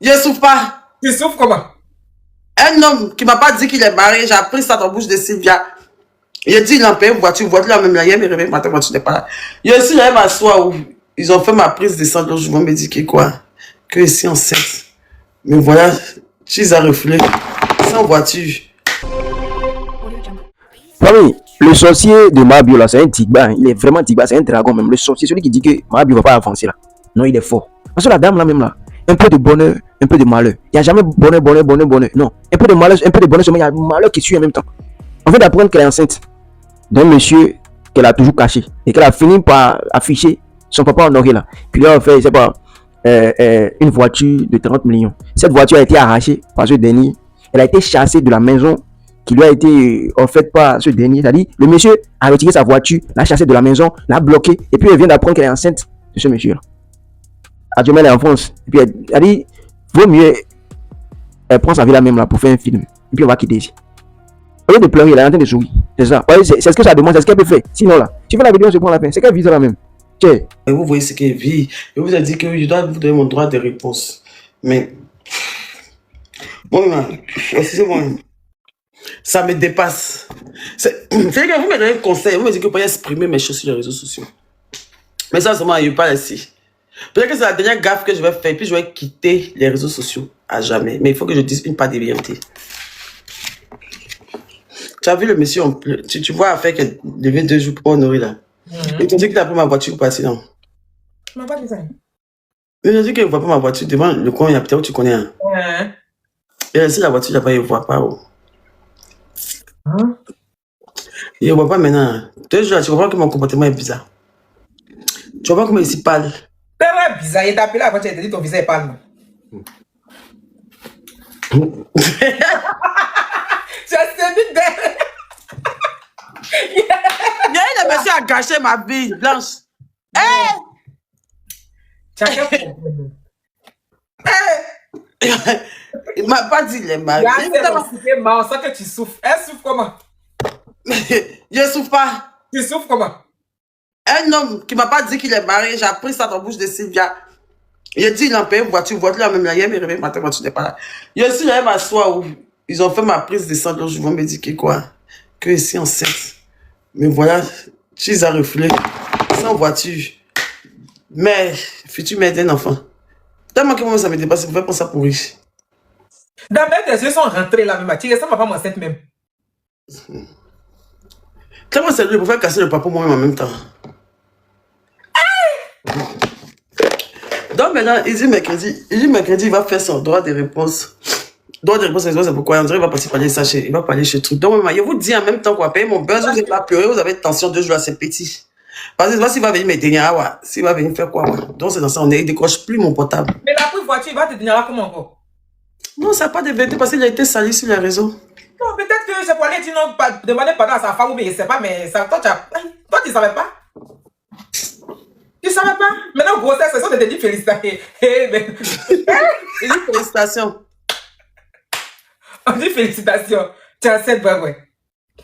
Je souffre pas. Tu souffres comment? Un homme qui m'a pas dit qu'il est marié, j'ai appris ça dans la bouche de Sylvia. Il a dit il a payé une voiture là même là, il me réveille matin, voiture n'est pas là. Il a aussi là m'asseoir où ils ont fait ma prise de sang, je me dis que quoi? Que ici enceinte. Mais voilà, tu as reflé. Sans voiture. Oui, le sorcier de Mabio là, c'est un tigba, il est vraiment tigba, c'est un dragon même. Le sorcier, celui qui dit que Mabio va pas avancer là. Non, il est fort. Parce que la dame là même là, un peu de bonheur, un peu de malheur. Il n'y a jamais bonheur, bonheur, bonheur, bonheur. Non, un peu de malheur, un peu de bonheur, seulement il y a malheur qui suit en même temps. On vient d'apprendre qu'elle est enceinte d'un monsieur qu'elle a toujours caché et qu'elle a fini par afficher son papa honoré là. Puis là, on fait, je sais pas, une voiture de 30 millions. Cette voiture a été arrachée par ce dernier. Elle a été chassée de la maison qui lui a été offerte par ce dernier. C'est-à-dire, le monsieur a retiré sa voiture, l'a chassée de la maison, l'a bloquée, et puis elle vient d'apprendre qu'elle est enceinte de ce monsieur-là. Actuellement, elle est en France. Et puis elle a dit, vaut mieux, elle prend sa vie là même là pour faire un film. Et puis on va quitter ici. Au lieu de pleurer, elle est en train de sourire. C'est ça. Ouais, c'est ce que ça demande, c'est ce qu'elle peut faire. Sinon là, tu fais la vidéo, on se prend la fin. C'est qu'elle vit ça là même. Tiens. Et vous voyez ce qu'elle vit. Et vous avez dit que je dois vous donner mon droit de réponse. Mais. Bon, c'est bon. Ça me dépasse. C'est que vous me donnez un conseil. Vous me dites que vous pouvez exprimer mes choses sur les réseaux sociaux. Mais ça, seulement, il n'y a pas ici. Peut-être que c'est la dernière gaffe que je vais faire. Puis je vais quitter les réseaux sociaux à jamais. Mais il faut que je dise une part de vérité. Tu as vu le monsieur, tu vois, avec qu'elle devait 2 jours pour honorer là. Il t'a dit qu'il a pris ma voiture pour passer, non? Tu m'as pas dit ça. Il a dit qu'il ne voit pas ma voiture devant le coin, il y a peut-être où tu connais. Hein? Ouais. Et laissé la voiture là-bas, il ne voit pas. Oh. Hein? Il ne voit pas maintenant. 2 jours là, tu comprends que mon comportement est bizarre. Tu vois comment il s'y parle. C'est bizarre, il t'a appelé avant, tu as dit ton visage est pâle. Tu as séduit d'elle. Il y a une monsieur a gâché ma vie, Blanche. Tu as quel problème? Il m'a pas dit les mariés. On sent que tu souffres. Elle souffre comment? Je ne souffre pas. Tu souffres comment? Un homme qui m'a pas dit qu'il est marié, j'ai appris ça dans la bouche de Sylvia. Il a dit il a payé une voiture là même là, il me réveille matin, voiture n'est pas là. Il y a aussi là m'asseoir où ils ont fait ma prise de sang, je vais me dire que quoi? Que ici enceinte. Mais voilà, tu as reflé. Sans voiture. Mais, futur mère d'un enfant. Tellement que moi ça me dépasse, vous faites pas ça pour riche. D'abord, tes yeux sont rentrés là même. Tu ressembles à pas enceinte même. Tellement c'est lui pour faire casser le papa moi-même en même temps. Donc maintenant, il dit mercredi, il va faire son droit de réponse. Droit de réponse, c'est pourquoi on dirait qu'il va partir parler ça chez, il va parler chez truc. Donc je vous dis en même temps qu'on va payer mon beurre, vous êtes là pleurer, vous avez tension 2 jours là, c'est petit. Parce que s'il va venir me tenir, s'il va venir faire quoi, donc c'est dans ça, il décroche plus mon portable. Mais la première voiture, il va te tenir comment encore? Non, ça n'a pas de vérité parce qu'il a été sali sur les réseaux. Non, peut-être que c'est pour aller demander pardon à sa femme ou bien je sais pas, mais ça, toi, tu savais pas? Tu savais pas? Maintenant, grossesse, c'est ça de te dire félicitations. Il dit félicitations. On dit félicitations. Tu as 7 ouais.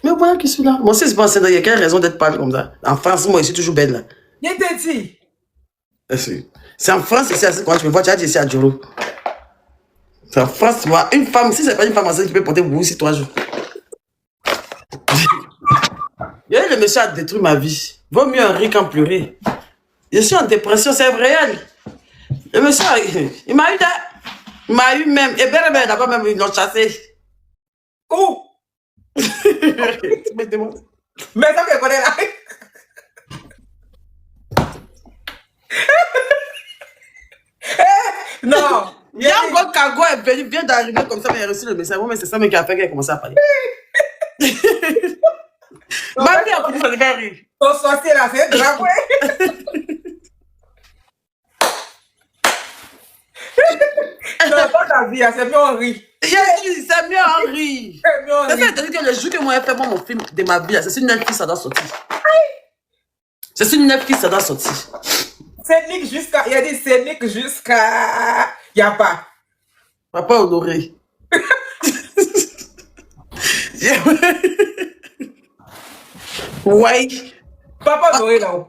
Mais voilà qui suis là. Moi aussi, je pense qu'il y a quelle raison d'être pâle comme ça. En France, moi, je suis toujours belle là. Je t'ai dit. C'est en France, ici, quand tu me vois, tu as dit ici à Djolo. C'est en France, tu vois, une femme, si c'est pas une femme enceinte qui peut porter beaucoup ici 3 jours. Le monsieur a détruit ma vie. Vaut mieux en rire qu'en pleurer. Je suis en dépression, c'est réel. Le monsieur, il m'a eu même. Et bien, d'abord, même, ils l'ont chassé. Où? Mais ça me connaît là. Non. Il y a encore Kago est venu, vient d'arriver comme ça, mais il a reçu le message. Mais c'est ça mais qui a fait qu'elle a commencé à parler. Ma vie a fini, ça devait rire. Ton sorcier là, c'est grave, ouais. Non, pas ta vie, c'est mieux en rire. C'est mieux en rire. C'est mieux en rire. C'est que le jour que moi j'ai fait mon film de ma vie, c'est sur Netflix, ça doit sortir. C'est sur Netflix, ça doit sortir. C'est Nick jusqu'à. Il a dit c'est Nick jusqu'à. Il n'y a pas. Papa honoré. Ouais. Papa honoré là-haut.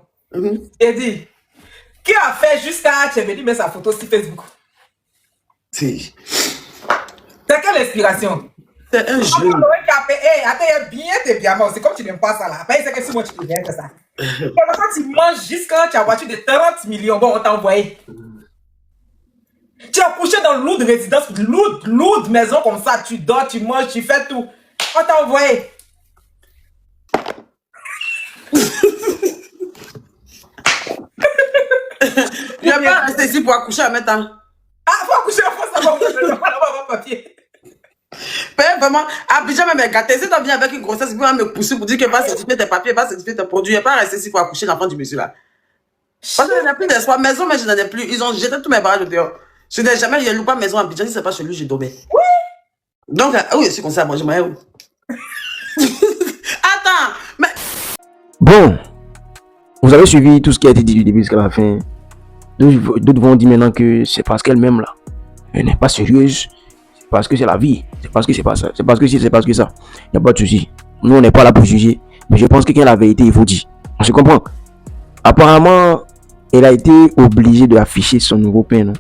Il a dit. Qui a fait jusqu'à. Tu avais dit, mais sa photo sur Facebook. Si. C'est quelle inspiration? C'est un jeu. T'es bien, c'est comme tu n'aimes pas ça là. Après, c'est que si moi tu peux bien faire ça. Quand tu manges jusqu'à tu as voiture de 30 millions, bon, on t'a envoyé. Tu as couché dans l'autre résidence, l'autre maison comme ça, tu dors, tu manges, tu fais tout. On t'a envoyé. Je vais pas rester ici pour accoucher en même temps. Ah, faut accoucher en France, ça va pas papier. Père, vraiment, Abidjan même est gâté. Si tu viens avec une grossesse, il va me pousser pour dire qu'il va certifier tes papiers, il va certifier tes produits. Il va pas rester ici pour accoucher l'enfant du monsieur là. Parce que je n'ai plus d'espoir. Maison, mais je n'en ai plus. Ils ont jeté tous mes barrages dehors. Je n'ai jamais, je ne loue pas maison à Abidjan, si ce n'est pas chez lui, je dormais. Oui. Donc, oui, je suis comme ça, moi, je m'en où. Attends, mais. Bon, vous avez suivi tout ce qui a été dit du début jusqu'à la fin. D'autres vont dire maintenant que c'est parce qu'elle-même là, elle n'est pas sérieuse. C'est parce que c'est la vie. C'est parce que c'est pas ça. C'est parce que c'est parce que ça. Il n'y a pas de souci. Nous, on n'est pas là pour juger. Mais je pense que quand la vérité, il faut dire. On se comprend. Apparemment, elle a été obligée d'afficher son nouveau pain. Non?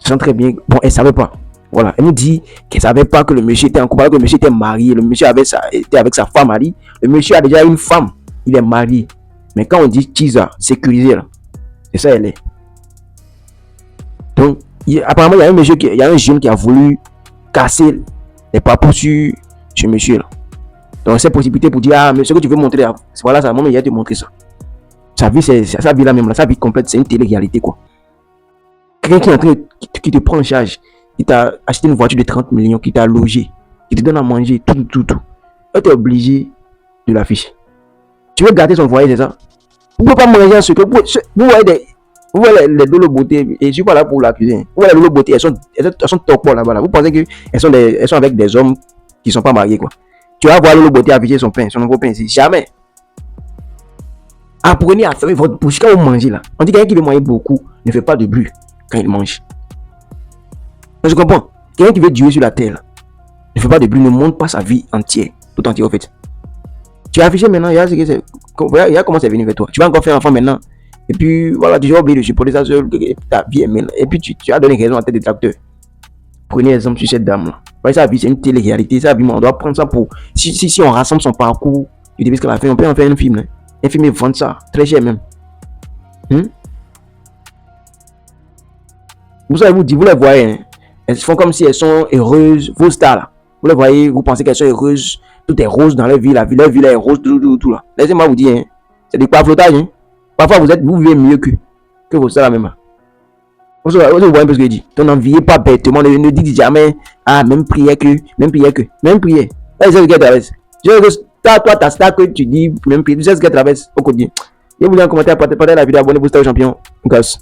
Je sens très bien. Bon, elle ne savait pas. Voilà. Elle nous dit qu'elle ne savait pas que le monsieur était en couple, que le monsieur était marié. Le monsieur était avec sa femme Ali. Le monsieur a déjà une femme. Il est marié. Mais quand on dit Chiza, sécurisé, là, c'est ça, elle est. Donc, apparemment, il y a un jeune qui a voulu casser les papous sur ce monsieur là. Donc, cette possibilité pour dire, ah, mais ce que tu veux montrer, voilà ça, moi, il a te montrer ça. Sa vie, c'est sa vie là même, là, sa vie complète, c'est une télé-réalité quoi. Quelqu'un qui est en train qui te prend en charge, qui t'a acheté une voiture de 30 millions, qui t'a logé, qui te donne à manger, tout. Elle t'est obligé de l'afficher. Tu veux garder son foyer, c'est ça? Vous ne pouvez pas manger ce que vous voyez les Lolo Beauté, et je ne suis pas là pour l'accuser. Vous voyez les Lolo Beauté, elles sont top là-bas. Là. Vous pensez qu'elles sont avec des hommes qui ne sont pas mariés, quoi. Tu vas voir Lolo Beauté afficher son nouveau pain ici. Jamais. Apprenez à fermer votre bouche quand vous mangez là. On dit que quelqu'un qui veut manger beaucoup ne fait pas de bruit quand il mange. Je comprends. Quelqu'un qui veut durer sur la terre là, ne fait pas de bruit, ne montre pas sa vie entière, tout entière en fait. Tu as affiché maintenant, il y a comment c'est venu vers toi. Tu vas encore faire un enfant maintenant. Et puis voilà, tu vas oublier de supporter ça seul, ta vie est maintenant. Et puis tu as donné raison à tes détracteurs. Prenez exemple sur cette dame là. Voyez, sa vie c'est une télé-réalité. Sa vie, on doit prendre ça pour. Si on rassemble son parcours, du début jusqu'à la fin, on peut en faire un film. Là. Un film et vendre ça, très cher même. Vous allez vous dire, vous les voyez, hein? Elles font comme si elles sont heureuses, vos stars là. Vous les voyez, vous pensez qu'elles sont heureuses. Tout est rose dans leur vie, leur vie là est rose, tout là. Laissez-moi vous dire, hein, c'est des flottage. Hein. Parfois vous vivez mieux que vos stars là même. Vous voyez un peu ce que je dis. Donc n'enviez pas bêtement, ne dites jamais, ah, même prière. C'est ce qu'elle traverse. Toi, ta star que tu dis, même prière, tu sais ce qu'elle traverse au quotidien. Et vous voulez un commentaire, partagez la vidéo, abonnez-vous au Champion. Gosse.